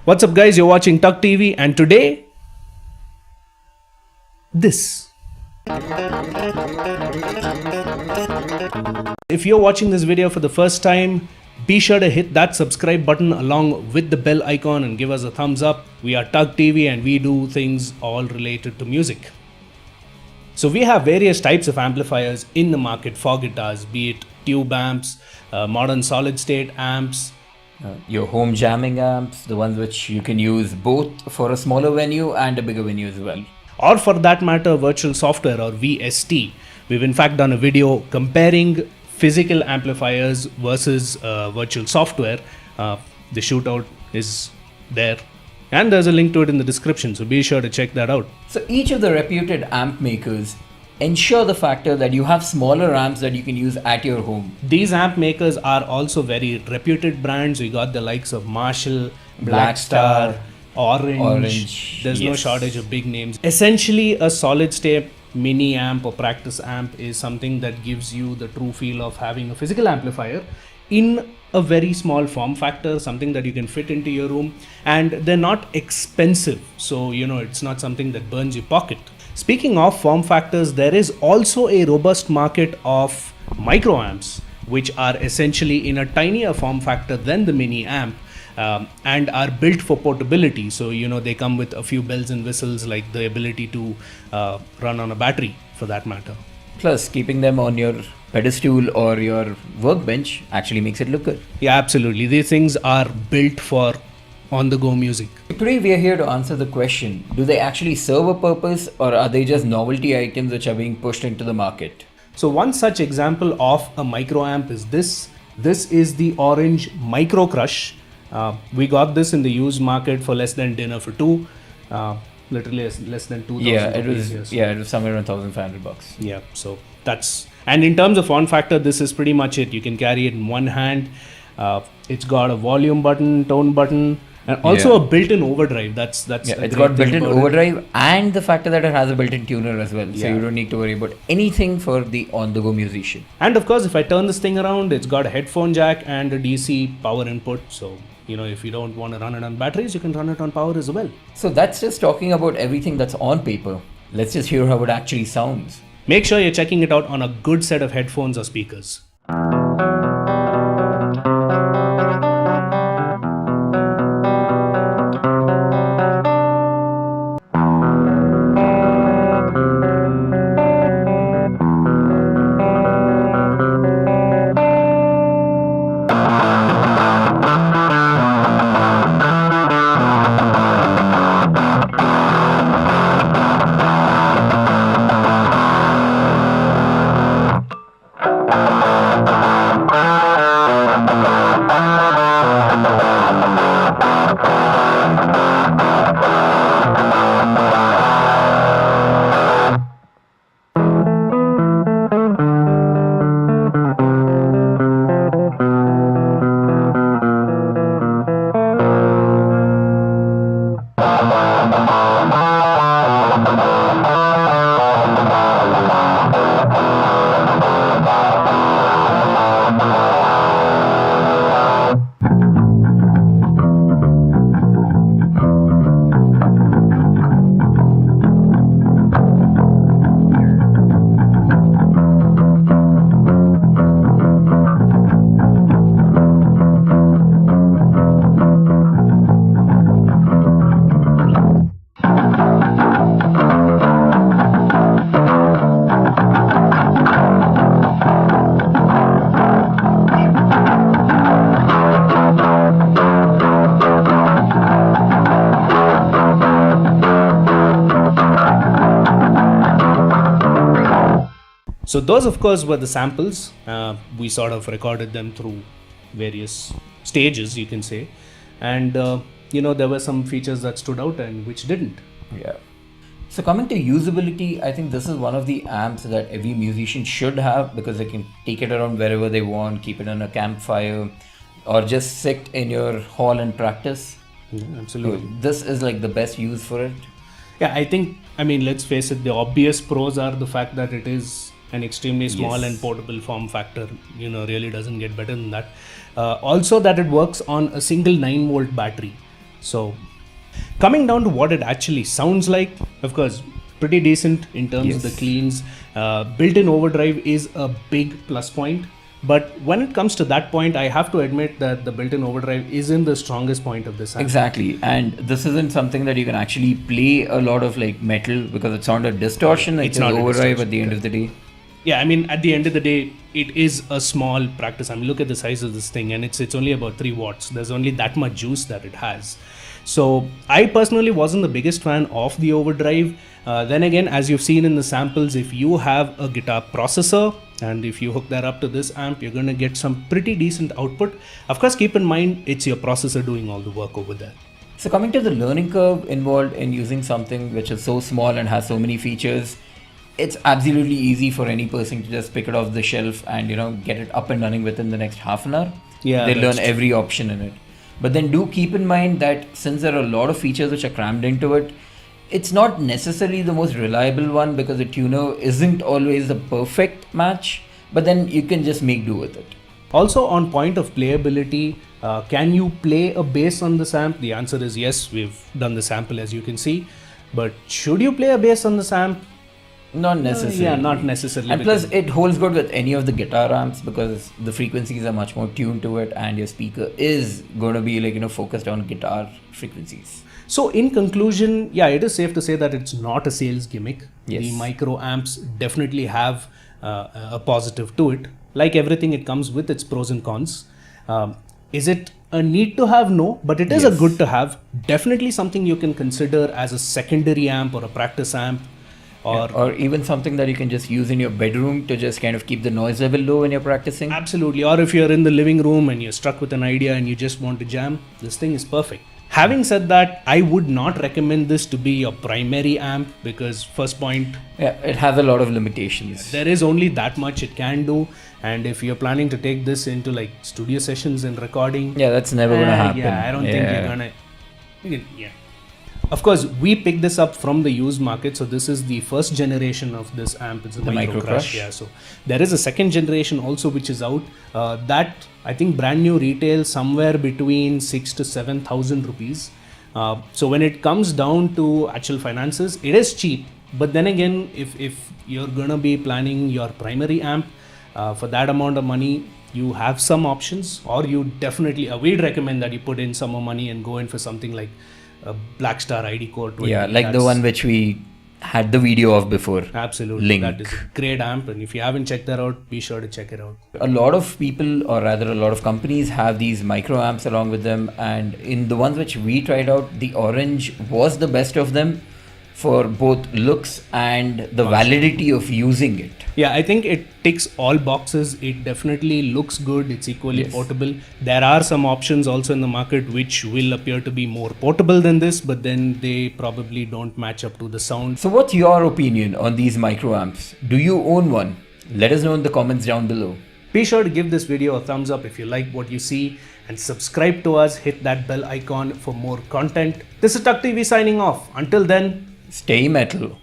What's up guys, you're watching TUGGtv and today, this. If you're watching this video for the first time, be sure to hit that subscribe button along with the bell icon and give us a thumbs up. We are TUGGtv and we do things all related to music. So we have various types of amplifiers in the market for guitars, be it tube amps, modern solid state amps, your home jamming amps, the ones which you can use both for a smaller venue and a bigger venue as well. Or for that matter, virtual software or VST. We've in fact done a video comparing physical amplifiers versus virtual software. The shootout is there and there's a link to it in the description, so be sure to check that out. So each of the reputed amp makers ensure the factor that you have smaller amps that you can use at your home. These amp makers are also very reputed brands. We got the likes of Marshall, Blackstar, Orange. There's no shortage of big names. Essentially, a solid state mini amp or practice amp is something that gives you the true feel of having a physical amplifier in a very small form factor, something that you can fit into your room, and they're not expensive. So, it's not something that burns your pocket. Speaking of form factors, there is also a robust market of microamps, which are essentially in a tinier form factor than the mini amp and are built for portability. So, they come with a few bells and whistles, like the ability to run on a battery for that matter. Plus, keeping them on your pedestal or your workbench actually makes it look good. Yeah, absolutely. These things are built for on-the-go music. Today we are here to answer the question, do they actually serve a purpose or are they just novelty items which are being pushed into the market? So one such example of a microamp is this. This is the Orange Microcrush. We got this in the used market for less than dinner for two. Literally less than 2,000. It was somewhere around $1,500. Yeah, so that's, and in terms of form factor, this is pretty much it. You can carry it in one hand. It's got a volume button, tone button, and also a built-in overdrive. It's got built-in overdrive and the factor that it has a built-in tuner as well. So you don't need to worry about anything for the on-the-go musician. And of course, if I turn this thing around, it's got a headphone jack and a DC power input. So, if you don't want to run it on batteries, you can run it on power as well. So that's just talking about everything that's on paper. Let's just hear how it actually sounds. Make sure you're checking it out on a good set of headphones or speakers. So those of course were the samples. We sort of recorded them through various stages, you can say. And there were some features that stood out and which didn't. Yeah. So coming to usability, I think this is one of the amps that every musician should have because they can take it around wherever they want, keep it on a campfire or just sit in your hall and practice. Yeah, absolutely. So this is like the best use for it. Yeah, I mean, let's face it, the obvious pros are the fact that it is an extremely small and portable form factor. Really doesn't get better than that. Also that it works on a single 9-volt battery. So coming down to what it actually sounds like, of course, pretty decent in terms of the cleans. Built-in overdrive is a big plus point. But when it comes to that point, I have to admit that the built-in overdrive isn't the strongest point of this amp. Exactly, and this isn't something that you can actually play a lot of like metal, because it's not a distortion, it's not overdrive at the end of the day. Yeah, I mean, at the end of the day, it is a small practice. I mean, look at the size of this thing, and it's only about 3 watts. There's only that much juice that it has. So I personally wasn't the biggest fan of the overdrive. Then again, as you've seen in the samples, if you have a guitar processor and if you hook that up to this amp, you're going to get some pretty decent output. Of course, keep in mind, it's your processor doing all the work over there. So coming to the learning curve involved in using something which is so small and has so many features, it's absolutely easy for any person to just pick it off the shelf and, you know, get it up and running within the next half an hour. Yeah, they learn every option in it. But then do keep in mind that since there are a lot of features which are crammed into it, it's not necessarily the most reliable one, because the tuner isn't always the perfect match, but then you can just make do with it. Also, on point of playability, can you play a bass on this amp? The answer is yes. We've done the sample, as you can see. But should you play a bass on this amp? Not necessarily. Yeah, not necessarily. And plus, it holds good with any of the guitar amps, because the frequencies are much more tuned to it, and your speaker is going to be like, you know, focused on guitar frequencies. So in conclusion, yeah, it is safe to say that it's not a sales gimmick. Yes. The microamps definitely have a positive to it. Like everything, it comes with its pros and cons. Is it a need to have? No, but it is a good to have. Definitely something you can consider as a secondary amp or a practice amp. Or even something that you can just use in your bedroom to just kind of keep the noise level low when you're practicing. Absolutely. Or if you're in the living room and you're stuck with an idea and you just want to jam, this thing is perfect. Having said that, I would not recommend this to be your primary amp, because first point, it has a lot of limitations. There is only that much it can do, and if you're planning to take this into like studio sessions and recording, that's never gonna happen. Yeah, I don't think you're gonna. Yeah. Of course, we picked this up from the used market, so this is the first generation of this amp. It's the Microcrush. Yeah, so there is a second generation also which is out. That I think brand new retail somewhere between 6,000 to 7,000 rupees. So when it comes down to actual finances, it is cheap. But then again, if you're gonna be planning your primary amp for that amount of money, you have some options, or you definitely we'd recommend that you put in some more money and go in for something like a Blackstar ID Core 20. Yeah, like the one which we had the video of before. Absolutely. Link. That is a great amp, and if you haven't checked that out, be sure to check it out. A lot of people, or rather a lot of companies, have these microamps along with them, and in the ones which we tried out, the orange was the best of them for both looks and the validity of using it. Yeah, I think it ticks all boxes. It definitely looks good. It's equally portable. There are some options also in the market which will appear to be more portable than this, but then they probably don't match up to the sound. So what's your opinion on these microamps? Do you own one? Let us know in the comments down below. Be sure to give this video a thumbs up if you like what you see, and subscribe to us. Hit that bell icon for more content. This is TUGGtv signing off. Until then, stay metal.